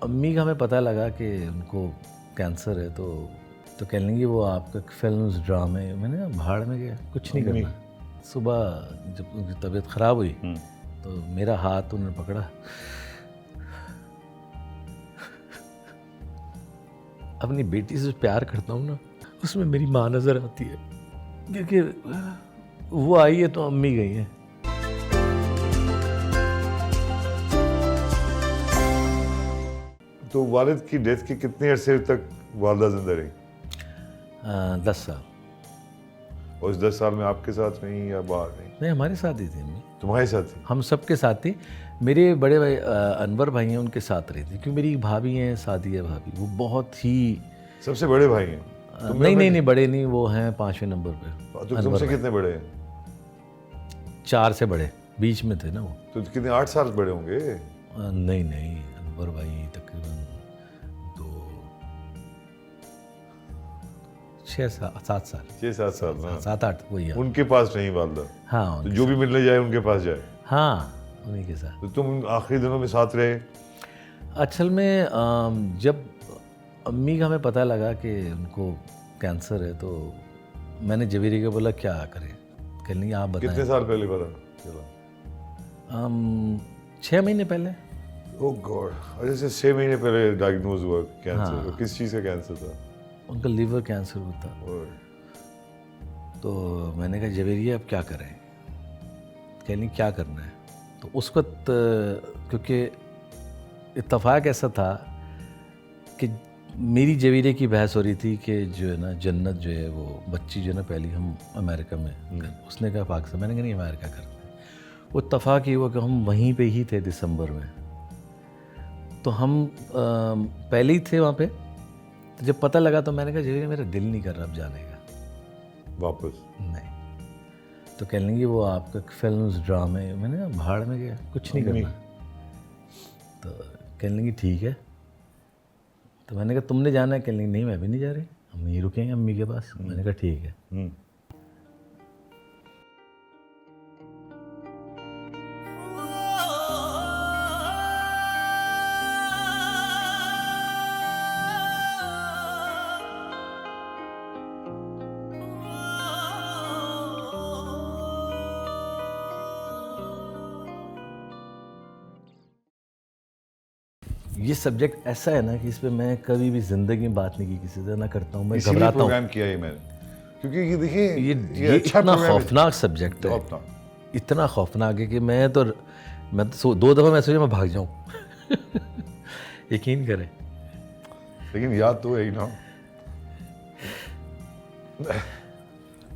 अम्मी का हमें पता लगा कि उनको कैंसर है तो कहने लगी वो आपका फिल्म्स ड्रामे, मैंने कहा भाड़ में गया, कुछ नहीं करना। सुबह जब उनकी तबीयत ख़राब हुई तो मेरा हाथ उन्होंने पकड़ा, अपनी बेटी से प्यार करता हूँ ना, उसमें मेरी माँ नज़र आती है, क्योंकि वो आई है तो अम्मी गई हैं। तो वालिद की डेथ के कितने अरसे तक वालदा जिंदा रही? 10 साल। और इस 10 साल में आपके साथ रही या बाहर रही? नहीं, हमारे साथ ही थी अम्मी। तुम्हारे साथ थी? हम सबके साथ थी। मेरे बड़े भाई अनवर भाई हैं, उनके साथ रही थी, क्योंकि मेरी एक भाभी हैं, सादिया भाभी, वो बहुत ही सबसे बड़े भाई हैं? नहीं बड़े नहीं, वो हैं 5वें नंबर पे। तो तुमसे कितने बड़े हैं? 4 से बड़े, बीच में थे ना वो। तो कितने 8 साल बड़े होंगे? नहीं, अनवर भाई तकरीबन 6-7 साल। 6-7 साल ना? 7-8 वही है। उनके पास नहीं वालदा? हाँ, तो जो भी मिलने जाए उनके पास जाए? हाँ, उन्हीं के साथ। तो तुम आखिरी दिनों में साथ रहे? असल में जब अम्मी का हमें पता लगा कि उनको कैंसर है तो मैंने जवेरी को बोला क्या करें, कहने लगी आप बताएं। कितने साल पहले पता चला? 6 महीने पहले। ओह गॉड, अच्छा 6 महीने पहले डायग्नोज हुआ कैंसर। हाँ। किस चीज़ का कैंसर था? उनका लिवर कैंसर होता। तो मैंने कहा जवेरिया अब क्या करें, कहने क्या करना है। तो उस वक्त क्योंकि इत्तफाक ऐसा था कि मेरी जवेरिया की बहस हो रही थी कि जो है ना जन्नत जो है वो बच्ची जो है ना पहली हम अमेरिका में, उसने कहा पाकिस्तान, मैंने कहा नहीं अमेरिका करते हैं। वो इत्तफाक ये हुआ कि हम वहीं पे ही थे दिसंबर में, तो हम पहले ही थे वहाँ पे। तो जब पता लगा तो मैंने कहा जवेरिया मेरा दिल नहीं कर रहा अब जाने का वापस। नहीं। तो कहने लगी वो आपका फिल्म्स ड्रामे, मैंने कहा भाड़ में गया, कुछ नहीं करना। तो कहने लगी ठीक है। तो मैंने कहा तुमने जाना है? कहने लगी नहीं मैं भी नहीं जा रही, हम यहीं रुकेंगे अम्मी के पास। मैंने कहा ठीक है। ये सब्जेक्ट ऐसा है ना कि इस पे मैं कभी भी ज़िंदगी में बात नहीं की किसी से, ना करता हूँ, मैं घबराता हूँ। प्रोग्राम किया ही मैंने, क्योंकि ये देखिए ये अच्छा इतना प्रोग्राम है। खौफनाक सब्जेक्ट है, खौफनाक। इतना खौफनाक है कि मैं तो 2 दफ़ा मैं सोचा मैं भाग जाऊँ। यकीन करें। लेकिन याद तो है ही ना।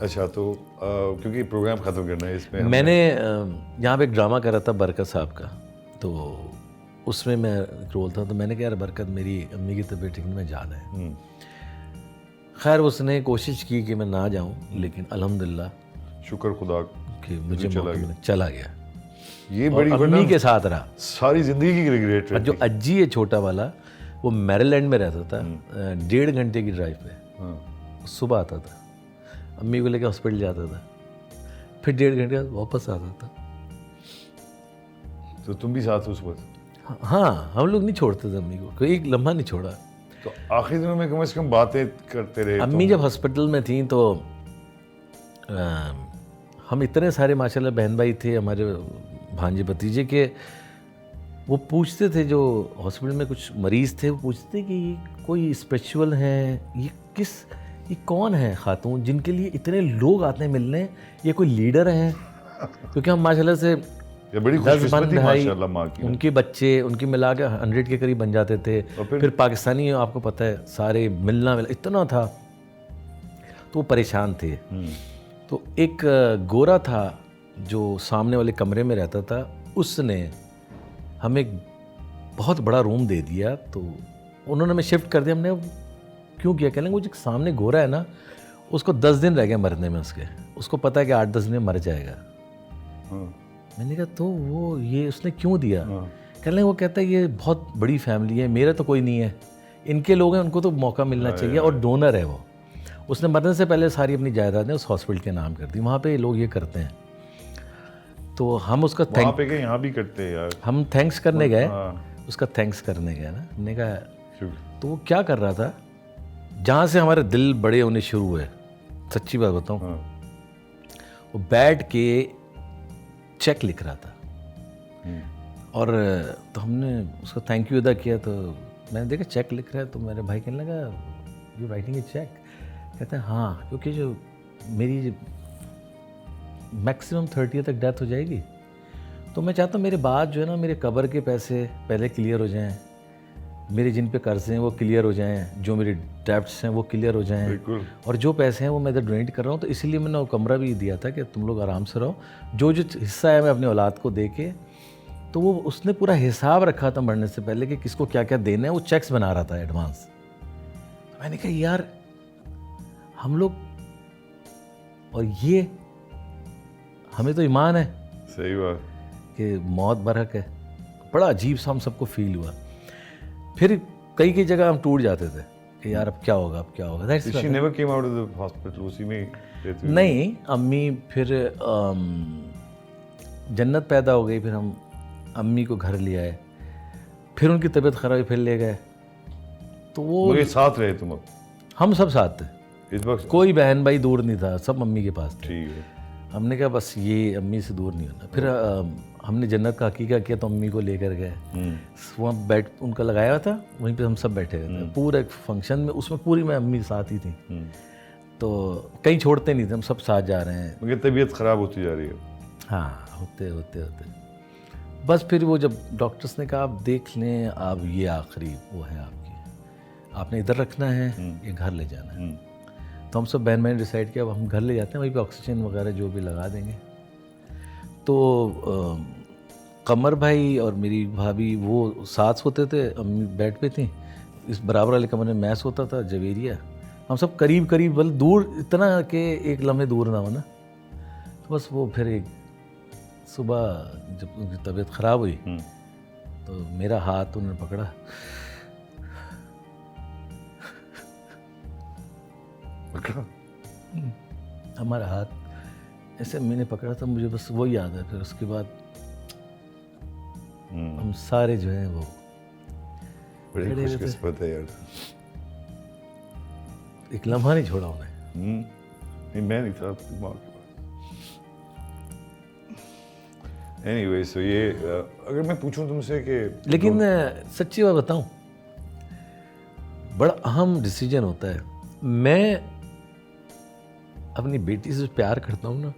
अच्छा तो क्योंकि प्रोग्राम ख़त्म करना है, इसमें मैंने यहाँ पे एक ड्रामा करा था बरकत साहब का, तो उसमें मैं रोल था। तो मैंने कहा यार बरकत मेरी अम्मी की तबीयत ठीक नहीं, मैं जाना है। खैर उसने कोशिश की कि मैं ना जाऊं, लेकिन अल्हम्दुलिल्लाह शुक्र खुदा कि मुझे चला गया। ये बड़ी अम्मी के साथ रहा सारी ज़िंदगी की रिग्रेट और जो अज्जी है छोटा वाला, वो मैरीलैंड में रहता था, 1.5 घंटे की ड्राइव पे। सुबह आता था, अम्मी को लेकर हॉस्पिटल जाता था, फिर 1.5 घंटे बाद वापस आता था। तो तुम भी साथ उस वक्त? हाँ, हम लोग नहीं छोड़ते थे अम्मी को, कोई एक लम्हा नहीं छोड़ा। तो आखिरी दिनों में कम से कम बातें करते रहे? अम्मी जब हॉस्पिटल में थी तो हम इतने सारे माशाल्लाह बहन भाई थे हमारे भांजे भतीजे के, वो पूछते थे, जो हॉस्पिटल में कुछ मरीज़ थे, वो पूछते कि कोई स्पिरिचुअल हैं, ये कौन है खातून जिनके लिए इतने लोग आते हैं मिलने, ये कोई लीडर हैं? क्योंकि हम माशाल्लाह से ये बड़ी 10 भाई, माशाल्लाह माँ की, उनके बच्चे उनकी मिला के 100 के करीब बन जाते थे। फिर पाकिस्तानी आपको पता है सारे मिलना इतना था, तो वो परेशान थे। तो एक गोरा था जो सामने वाले कमरे में रहता था, उसने हमें एक बहुत बड़ा रूम दे दिया। तो उन्होंने हमें शिफ्ट कर दिया। हमने क्यों किया, कहने वो जो सामने गोरा है ना, उसको 10 दिन रह गए मरने में, उसको पता है कि 8-10 दिन में मर जाएगा। मैंने कहा तो वो ये उसने क्यों दिया? कहने वो कहता है ये बहुत बड़ी फैमिली है, मेरा तो कोई नहीं है, इनके लोग हैं, उनको तो मौका मिलना चाहिए, और डोनर है वो। उसने मरने से पहले सारी अपनी जायदादें उस हॉस्पिटल के नाम कर दी। वहाँ पे लोग ये करते हैं, तो हम उसका वहाँ पे यहाँ भी करते हैं यार। हम थैंक्स करने गए, उसका थैंक्स करने गया ना, हमने कहा शुक्र। तो वो क्या कर रहा था, जहाँ से हमारे दिल बड़े होने शुरू हुए, सच्ची बात बताऊँ, हाँ। वो बैठ के चेक लिख रहा था। और तो हमने उसको थैंक यू अदा किया, तो मैंने देखा चेक लिख रहा है, तो मेरे भाई कहने लगा यू राइटिंग ए चेक? कहते हैं हाँ, क्योंकि जो मेरी मैक्सिमम 30 तक डेथ हो जाएगी, तो मैं चाहता हूँ मेरे बाद जो है ना, मेरे कब्र के पैसे पहले क्लियर हो जाएं, मेरे जिन पे कर्जे हैं वो क्लियर हो जाएं, जो मेरे डेब्ट्स हैं वो क्लियर हो जाएं, बिल्कुल। और जो पैसे हैं वो मैं इधर डोनेट कर रहा हूँ। तो इसीलिए मैंने वो कमरा भी दिया था कि तुम लोग आराम से रहो, जो जो हिस्सा है मैं अपनी औलाद को दे के। तो वो उसने पूरा हिसाब रखा था मरने से पहले कि किसको क्या क्या देना है, वो चेक्स बना रहा था एडवांस। तो मैंने कहा यार हम लोग, और ये हमें तो ईमान है सही बात। कि मौत बरहक है। बड़ा अजीब सा हम सबको फील हुआ। फिर कई कई जगह हम टूट जाते थे कि यार अब क्या होगा, अब क्या होगा। That's She never came out of the hospital, उसी में रहती हुई। नहीं, अम्मी फिर जन्नत पैदा हो गई, फिर हम अम्मी को घर ले आए, फिर उनकी तबीयत खराब हुई, फिर ले गए। तो वो मगर साथ रहे तुम अब हम सब साथ थे, इस वक्त? कोई बहन भाई दूर नहीं था, सब अम्मी के पास थे। ठीक है। हमने कहा बस ये अम्मी से दूर नहीं होना। फिर हमने जन्नत का हकीका किया, तो अम्मी को लेकर गए, वहाँ बैठ उनका लगाया हुआ था, वहीं पे हम सब बैठे हुए थे पूरे फंक्शन में। उसमें पूरी मैं अम्मी साथ ही थी, तो कहीं छोड़ते नहीं थे, हम सब साथ जा रहे हैं। मगर तबीयत खराब होती जा रही है। हाँ, होते होते होते बस फिर वो जब डॉक्टर्स ने कहा आप देख लें, आप ये आखिरी वो है आपकी, आपने इधर रखना है, ये घर ले जाना है। तो हम सब बहन बहन डिसाइड किया अब हम घर ले जाते हैं, वहीं पे ऑक्सीजन वगैरह जो भी लगा देंगे। तो कमर भाई और मेरी भाभी वो साथ सोते थे, अम्मी बेड पे थी, इस बराबर वाले कमरे में मैं सोता था, जवेरिया। हम सब करीब करीब, बल दूर इतना कि एक लम्हे दूर ना हो ना। तो बस वो फिर एक सुबह जब उनकी तबीयत ख़राब हुई, तो मेरा हाथ उन्होंने पकड़ा, हमारा हाथ ऐसे मैंने पकड़ा था, मुझे बस वो याद है। फिर उसके बाद हम सारे जो हैं वो बड़ी खुशकिस्मत है यार। एक लम्हा नहीं छोड़ा उन्हें। नहीं, मैं नहीं था आपकी माँ के पास। एनीवे, सो ये अगर मैं पूछूं तुमसे कि लेकिन सच्ची बात बताऊं, बड़ा अहम डिसीजन होता है। मैं अपनी बेटी से प्यार करता हूं ना,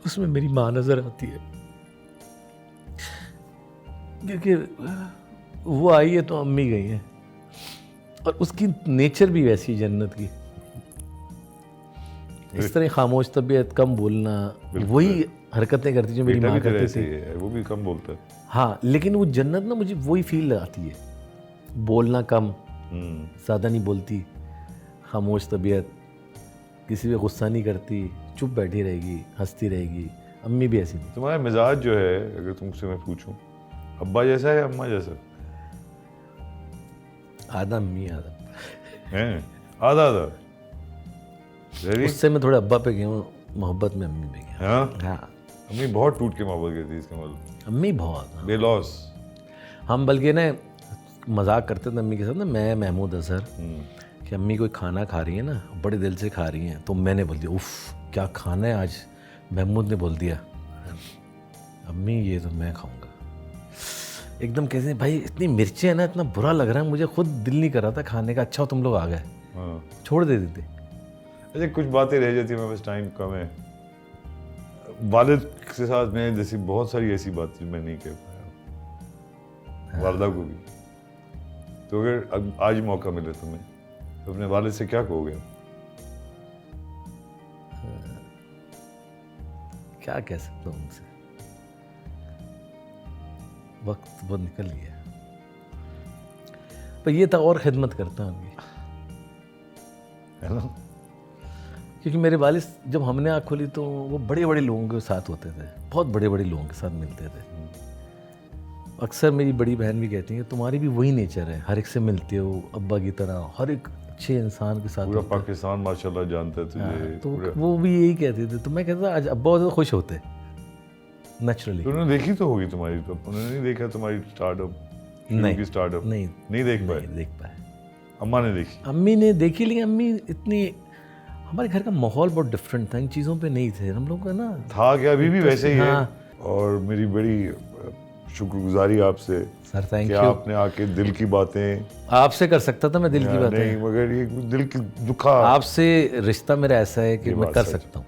उसमें मेरी माँ नजर आती है, क्योंकि वो आई है तो अम्मी गई है, और उसकी नेचर भी वैसी जन्नत की, इस तरह खामोश तबीयत, कम बोलना, वही हरकतें करती जो मेरी माँ करती थी। वो भी कम बोलता है। हाँ, लेकिन वो जन्नत ना मुझे वही फील आती है, बोलना कम, ज़्यादा नहीं बोलती, खामोश तबीयत, किसी पे गुस्सा नहीं करती, चुप बैठी रहेगी, हंसती रहेगी। अम्मी भी ऐसी थी। तुम्हारा मिजाज जो है, अगर तुमसे मैं पूछूं, अब्बा जैसा है या अम्मा जैसा? आधा अम्मी आधा हैं? आधा आधा। उससे मैं थोड़ा अब्बा पे गया हूँ, मोहब्बत में अम्मी पे गया। हाँ? हाँ, अम्मी बहुत टूट के मोहब्बत करती है, इसका मतलब। अम्मी बहुत, हाँ। बेलौस। हम बल्कि ना मजाक करते थे अम्मी के साथ ना, मैं महमूद अजहर, कि अम्मी कोई खाना खा रही है ना, बड़े दिल से खा रही हैं, तो मैंने बोल दिया उफ़ क्या खाना है आज, महमूद ने बोल दिया अम्मी ये तो मैं खाऊंगा। एकदम कैसे हैं भाई, इतनी मिर्चें हैं ना, इतना बुरा लग रहा है मुझे, खुद दिल नहीं कर रहा था खाने का। अच्छा तुम लोग आ गए, छोड़ दे देते। अच्छा, कुछ बातें रह जाती हैं, मेरे पास टाइम कम है। वालिद के साथ मैं जैसी बहुत सारी ऐसी बातें मैं नहीं कह पाया, वालदा को भी। तो अगर आज मौका मिले तुम्हें, तो अपने वालिद से क्या कहोगे? क्या कह सकता हूँ उनसे, वक्त बहुत निकल गया, पर ये था और खिदमत करता हूँ उनकी, है ना? क्योंकि मेरे वालिद जब हमने आँख खोली तो वो बड़े बड़े लोगों के साथ होते थे, बहुत बड़े बड़े लोगों के साथ मिलते थे। अक्सर मेरी बड़ी बहन भी कहती है तुम्हारी भी वही नेचर है, हर एक से मिलते हो अब्बा की तरह, हर एक अच्छे इंसान के साथ पूरा होता है। पाकिस्तान माशाल्लाह जानता है तुझे। तो पूरा- वो भी यही कहते थे, तो मैं कहता आज अब्बा होते तो खुश होते नेचुरली। तो उन्होंने देखी तो होगी तुम्हारी, तो उन्होंने नहीं देखा तुम्हारी स्टार्टअप, नहीं, की स्टार्टअप नहीं नहीं देख पाए? नहीं देख पाए। अम्मा ने देखी? अम्मी ने देखी, लेकिन अम्मी इतनी, हमारे घर का माहौल बहुत डिफरेंट था, इन चीज़ों पे नहीं थे हम लोग का ना। था क्या, अभी भी वैसे ही है। हाँ। और मेरी बड़ी शुक्रगुजारी आपसे सर थैंक कि यू। आपने आके दिल की बातें, आपसे कर सकता था मैं दिल की नहीं बातें, मगर ये दिल की दुखा आपसे रिश्ता मेरा ऐसा है कि ये मैं बात कर सच। सकता हूँ।